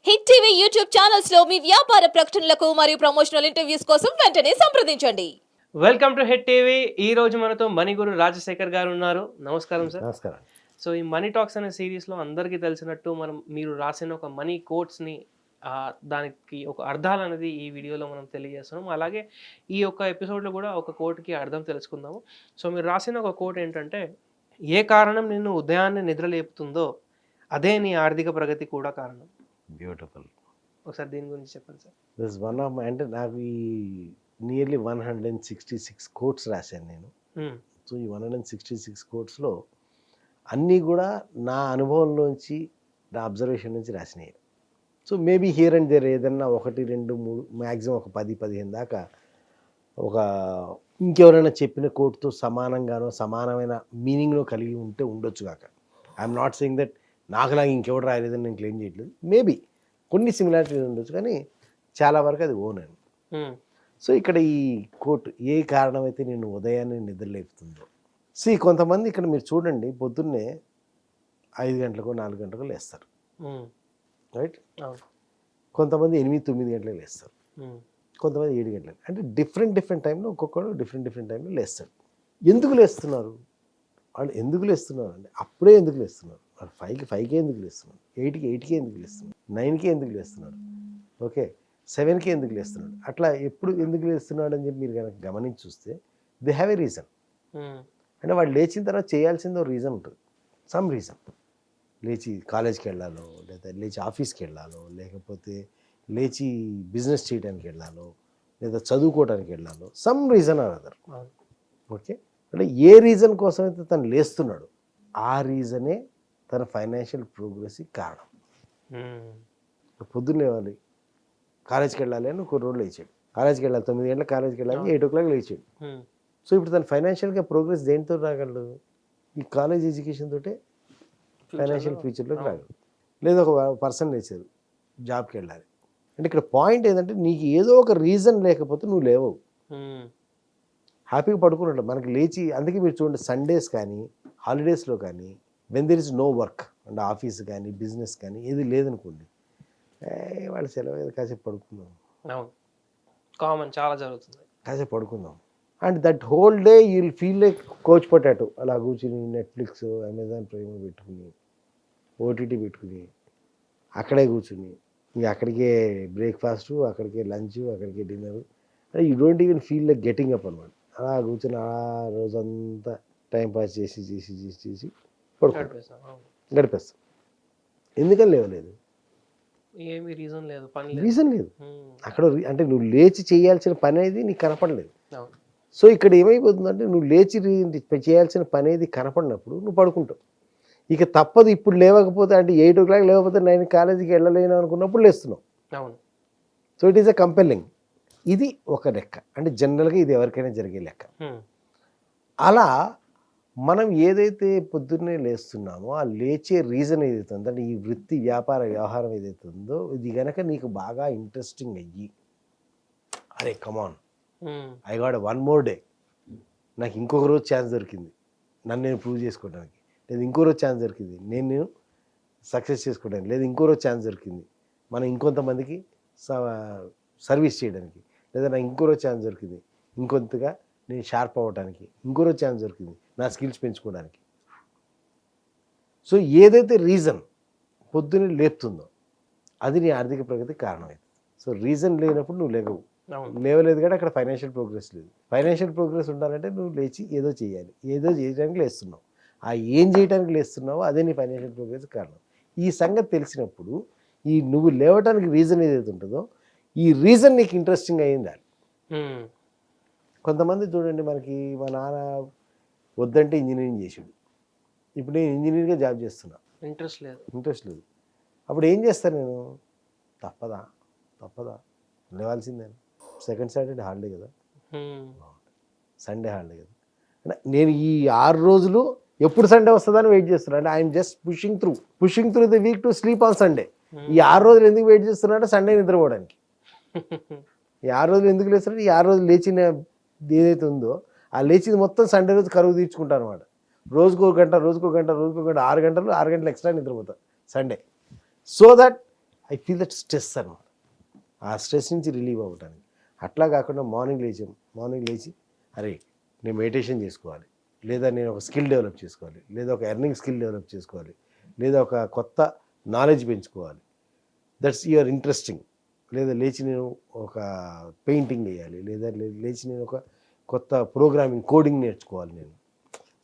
Hit TV YouTube channels లో మీ వ్యాపార ప్రకటనలకు మరియు ప్రమోషనల్ ఇంటర్వ్యూస్ కోసం వెంటనే సంప్రదించండి. Welcome to head TV. ఈ రోజు మనతో మణిగురు రాజశేఖర్ గారు ఉన్నారు. నమస్కారం సార్. నమస్కారం. సో ఈ మనీ టాక్స్ అనే సిరీస్లో అందరికీ తెలిసినట్టు మీరు రాసిన ఒక మనీ కోట్స్ని దానికి ఒక అర్థాలు అనేది ఈ వీడియోలో మనం తెలియజేస్తున్నాం. అలాగే ఈ యొక్క ఎపిసోడ్లో కూడా ఒక కోట్కి అర్థం తెలుసుకుందాము. సో మీరు రాసిన ఒక కోట్ ఏంటంటే, ఏ కారణం నిన్ను ఉదయాన్నే నిద్ర లేపుతుందో అదే నీ ఆర్థిక ప్రగతి కూడా కారణం. బ్యూటిఫుల్. ఒకసారి దీని గురించి చెప్పండి sir. This one of my, అంటే నాకు ఈ నియర్లీ 166 కోట్స్ రాశాను నేను. సో ఈ 166 కోట్స్లో అన్నీ కూడా నా అనుభవంలోంచి, నా అబ్జర్వేషన్ నుంచి రాసినాయి. So maybe here and there ఏదన్నా 1, 2, 3, మ్యాక్సిమం ఒక 10, 15 దాకా ఒక ఇంకెవరైనా చెప్పిన కోట్తో సమానంగానో సమానమైన మీనింగ్లో కలిగి ఉంటే ఉండొచ్చు కాక. ఐఎమ్ నాట్ సెయింగ్ దట్ నాకులాగా ఇంకెవరు రాయలేదని నేను క్లెయిమ్ చేయట్లేదు. మేబీ కొన్ని సిమిలారిటీస్ ఉండొచ్చు, కానీ చాలా వరకు అది ఓన్ అని. సో ఇక్కడ ఈ కోట్, ఏ కారణమైతే నేను ఉదయాన్నే నిద్రలేపుతుందో. సో కొంతమంది ఇక్కడ మీరు చూడండి, పొద్దున్నే 5 గంటలకు 4 గంటలకు లేస్తారు, రైట్? కొంతమంది 8, 9 గంటలకు లేస్తారు, కొంతమంది 7 గంటలకు. అంటే డిఫరెంట్ టైంలో ఒక్కొక్కరు డిఫరెంట్ టైంలో లేస్తారు. ఎందుకు లేస్తున్నారు వాళ్ళు? ఎందుకు లేస్తున్నారు అంటే అప్పుడే ఎందుకు లేస్తున్నారు? వాళ్ళు 5కే ఎందుకు లేస్తున్నారు? 8కే ఎందుకు లేస్తున్నారు? 9కే ఎందుకు లేస్తున్నారు? ఓకే, 7కే ఎందుకు లేస్తున్నాడు? అట్లా ఎప్పుడు ఎందుకు లేస్తున్నాడు అని చెప్పి మీరు కనుక గమనించి చూస్తే దే హ్యావ్ ఏ రీజన్. అంటే వాళ్ళు లేచిన తర్వాత చేయాల్సిందో రీజన్ ఉంటుంది, సమ్ రీజన్. లేచి కాలేజ్కి వెళ్ళాలో, లేదా లేచి ఆఫీస్కి వెళ్ళాలో, లేకపోతే లేచి బిజినెస్ చేయడానికి వెళ్ళాలో, లేదా చదువుకోవడానికి వెళ్ళాలో, some reason or other. Okay, అంటే ఏ రీజన్ కోసం అయితే తను లేస్తున్నాడు ఆ రీజనే తన ఫైనాన్షియల్ ప్రోగ్రెస్కి కారణం. పొద్దున్న లేవాలి, కాలేజ్కి వెళ్ళాలి అని కొన్ని రోజులు లేచాడు. కాలేజ్కి వెళ్ళాలి, 9 గంటలకు కాలేజ్కి వెళ్ళాలి, 8 o'clock లేచాడు. సో ఇప్పుడు తన ఫైనాన్షియల్గా ప్రోగ్రెస్ దేనితో రాగలడు? ఈ కాలేజ్ ఎడ్యుకేషన్ తోటే ఫైనాన్షియల్ ఫ్యూచర్లోకి రాగలడు. లేదా ఒక పర్సన్ లేచారు, జాబ్కి వెళ్ళాలి అంటే ఇక్కడ పాయింట్ ఏంటంటే, నీకు ఏదో ఒక రీజన్ లేకపోతే నువ్వు లేవవు. హ్యాపీగా పడుకున్నట్టు మనకి లేచి, అందుకే మీరు చూడండి సండేస్ కానీ హాలిడేస్లో కానీ, when there is no work అంటే ఆఫీస్ కానీ బిజినెస్ కానీ ఏది లేదనుకోండి, వాళ్ళు సెలవు ఏదో కాసేపు పడుకుందాం, కామన్ చాలా జరుగుతుంది, కాసేపు పడుకుందాం. And that whole day you will feel like coach potato. అలా కూర్చుని నెట్ఫ్లిక్స్, అమెజాన్ ప్రైమ్ పెట్టుకుని, ఓటీటీ పెట్టుకుని అక్కడే కూర్చుని, ఇంకా అక్కడికే బ్రేక్ఫాస్టు, అక్కడికే లంచ్, అక్కడికే dinner. You don't even feel like getting up అనమాట. అలా కూర్చొని ఆ రోజంతా టైంపాస్ చేసి గడిపేస్తాం. ఎందుకని లేవలేదు? ఏమి రీజన్ లేదు, రీజన్ లేదు అక్కడ. అంటే నువ్వు లేచి చేయాల్సిన పని అనేది నీకు కనపడలేదు. సో ఇక్కడ ఏమైపోతుందంటే, నువ్వు లేచి చేయాల్సిన పని అనేది కనపడినప్పుడు నువ్వు పడుకుంటావు. ఇక తప్పదు, ఇప్పుడు లేవకపోతే అంటే 8 o'clock లేకపోతే 9 కాలేజీకి వెళ్ళలేను అనుకున్నప్పుడు లేస్తున్నావు. So it is a compelling. ఇది ఒక లెక్క, అంటే జనరల్గా ఇది ఎవరికైనా జరిగే లెక్క. అలా మనం ఏదైతే పొద్దున్నే లేస్తున్నామో ఆ లేచే రీజన్ ఏదైతే ఉందో, అంటే ఈ వృత్తి వ్యాపార వ్యవహారం ఏదైతే ఉందో, ఇది కనుక నీకు బాగా ఇంట్రెస్టింగ్ అయ్యి, అరే come on I got 1 more day, నాకు ఇంకొక రోజు ఛాన్స్ దొరికింది నన్ను నేను ప్రూవ్ చేసుకోవడానికి, లేదా ఇంకో రోజు ఛాన్స్ దొరికింది నేను సక్సెస్ చేసుకోవడానికి, లేదా ఇంకో రోజు ఛాన్స్ దొరికింది మనం ఇంకొంతమందికి సర్వీస్ చేయడానికి, లేదా నాకు ఇంకో రోజు ఛాన్స్ దొరికింది ఇంకొంతగా నేను షార్ప్ అవ్వడానికి, ఇంకో రోజు ఛాన్స్ దొరికింది నా స్కిల్స్ పెంచుకోవడానికి. సో ఏదైతే రీజన్ పొద్దున్నే లేపుతుందో అది నీ ఆర్థిక ప్రగతికి కారణమైంది. సో రీజన్ లేనప్పుడు నువ్వు లేవలేదు కాబట్టి అక్కడ ఫైనాన్షియల్ ప్రోగ్రెస్ లేదు. ఫైనాన్షియల్ ప్రోగ్రెస్ ఉండాలంటే నువ్వు లేచి ఏదో చేయాలి, ఏదో చేయడానికి లేస్తున్నావు. ఆ ఏం చేయడానికి లేస్తున్నావో అదే నీ ఫైనాన్షియల్ ప్రోగ్రెస్ కారణం. ఈ సంగతి తెలిసినప్పుడు ఈ నువ్వు లేవటానికి రీజన్ ఏదైతే ఉంటుందో, ఈ రీజన్ నీకు ఇంట్రెస్టింగ్ అయ్యింది. కొంతమంది చూడండి, మనకి మా నాన్న వద్దంటే ఇంజనీరింగ్ చేసాడు, ఇప్పుడు నేను ఇంజనీరింగ్గా జాబ్ చేస్తున్నా, ఇంట్రెస్ట్ లేదు. అప్పుడు ఏం చేస్తాను నేను? తప్పదా లేవాల్సిందే. సెకండ్ సాటర్డే హాలిడే కదా, సండే హాలిడే కదా, అంటే నేను ఈ 6 రోజులు ఎప్పుడు సండే వస్తుందని వెయిట్ చేస్తున్నాను. అంటే I'm just pushing through the week to sleep on Sunday. ఈ 6 రోజులు ఎందుకు వెయిట్ చేస్తున్నా అంటే సండే నిద్రపోవడానికి. ఈ 6 రోజులు ఎందుకు లేస్తున్నా? ఈ 6 రోజులు లేచిన ఏదైతే ఉందో ఆ లేచింది మొత్తం సండే రోజు కరువు తీర్చుకుంటాను అనమాట. రోజుకో గంట 6 గంటలు ఎక్స్ట్రా నిద్రపోతా Sunday. So that I feel that stress అనమాట. ఆ స్ట్రెస్ నుంచి రిలీవ్ అవ్వడానికి. అట్లా కాకుండా మార్నింగ్ లేచి అరే నేను మెడిటేషన్ చేసుకోవాలి, లేదా నేను ఒక స్కిల్ డెవలప్ చేసుకోవాలి, లేదా ఒక ఎర్నింగ్ స్కిల్ డెవలప్ చేసుకోవాలి, లేదా ఒక కొత్త నాలెడ్జ్ పెంచుకోవాలి, దట్స్ యువర్ ఇంట్రెస్టింగ్. లేదా లేచి నేను ఒక పెయింటింగ్ వేయాలి, లేదా లేచి నేను ఒక కొత్త ప్రోగ్రామింగ్ కోడింగ్ నేర్చుకోవాలి నేను.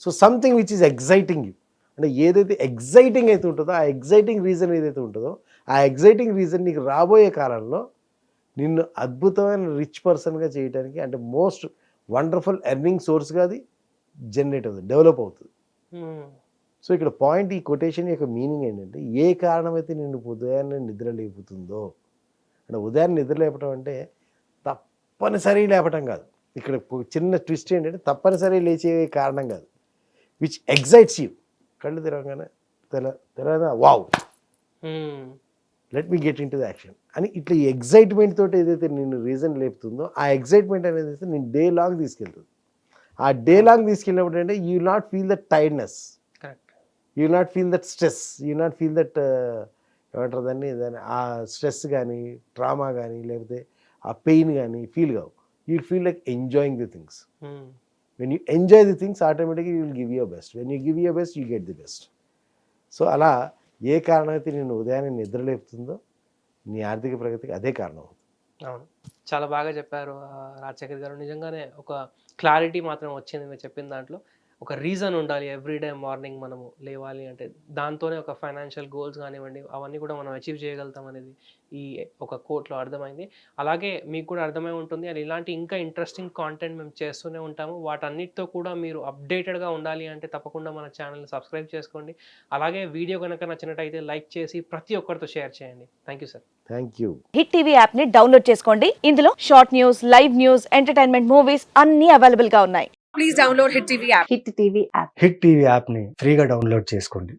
So something which is exciting you. అంటే ఏదైతే ఎగ్జైటింగ్ అయితే ఉంటుందో, ఆ ఎగ్జైటింగ్ రీజన్ ఏదైతే ఉంటుందో, ఆ ఎగ్జైటింగ్ రీజన్ నీకు రాబోయే కాలంలో నిన్ను అద్భుతమైన రిచ్ పర్సన్గా చేయడానికి, అంటే మోస్ట్ వండర్ఫుల్ ఎర్నింగ్ సోర్స్గా అది జనరేట్ అవుతుంది, డెవలప్ అవుతుంది. సో ఇక్కడ పాయింట్, ఈ కొటేషన్ యొక్క మీనింగ్ ఏంటంటే, ఏ కారణమైతే నిన్ను ఉదయాన్నే నిద్ర లేపుతుందో, అంటే ఉదయాన్నే నిద్ర లేపటం అంటే తప్పనిసరి లేపటం కాదు. ఇక్కడ చిన్న ట్విస్ట్ ఏంటంటే తప్పనిసరి లేచే కారణం కాదు, విచ్ ఎగ్జైట్స్ యూ. కళ్ళు తెరవగానే తెరవగా wow, let me get into the action అని ఇట్లా ఈ ఎగ్జైట్మెంట్ తోటి ఏదైతే నిన్ను రీజన్ లేపుతుందో, ఆ ఎగ్జైట్మెంట్ అనేది అయితే నేను డే లాంగ్ తీసుకెళ్తుంది. ఆ డే లాంగ్ తీసుకెళ్ళినప్పుడు అంటే you will not feel that tiredness, you will not feel that stress, you will not feel that ఏమంటారు దాన్ని ఆ స్ట్రెస్ కానీ, ట్రామా కానీ, లేకపోతే ఆ పెయిన్ కానీ ఫీల్ కావు. You will feel like enjoying the things. When you enjoy the things ఆటోమేటిక్గా you will give your best. When you give your best you get the best. So అలా ఏ కారణం అయితే నేను ఉదయాన్నే నిద్ర లేపుతుందో, నీ ఆర్థిక ప్రగతికి అదే కారణం. అవును, చాలా బాగా చెప్పారు రాజశేఖర్ గారు. నిజంగానే ఒక క్లారిటీ మాత్రం వచ్చింది మీరు చెప్పిన దాంట్లో. ఒక రీజన్ ఉండాలి ఎవ్రీడే మార్నింగ్ మనము లేవాలి అంటే, దాంతోనే ఒక ఫైనాన్షియల్ గోల్స్ కానివ్వండి అవన్నీ కూడా మనం అచీవ్ చేయగలుగుతాం అనేది ఈ ఒక కోట్లో అర్థమైంది. అలాగే మీకు కూడా అర్థమై ఉంటుంది. అండ్ ఇలాంటి ఇంకా ఇంట్రెస్టింగ్ కాంటెంట్ మేము చేస్తూనే ఉంటాము. వాటన్నిటితో కూడా మీరు అప్డేటెడ్గా ఉండాలి అంటే తప్పకుండా మన ఛానల్ని సబ్స్క్రైబ్ చేసుకోండి. అలాగే వీడియో కనుక నచ్చినట్టయితే లైక్ చేసి ప్రతి ఒక్కరితో షేర్ చేయండి. Thank you sir. Thank you. Hit TV app ని డౌన్లోడ్ చేసుకోండి. ఇందులో short news, live news, entertainment movies అన్ని అవైలబుల్ గా ఉన్నాయి. Please download Hit TV app. Hit TV app hit TV యాప్ని ఫ్రీగా డౌన్లోడ్ చేసుకోండి.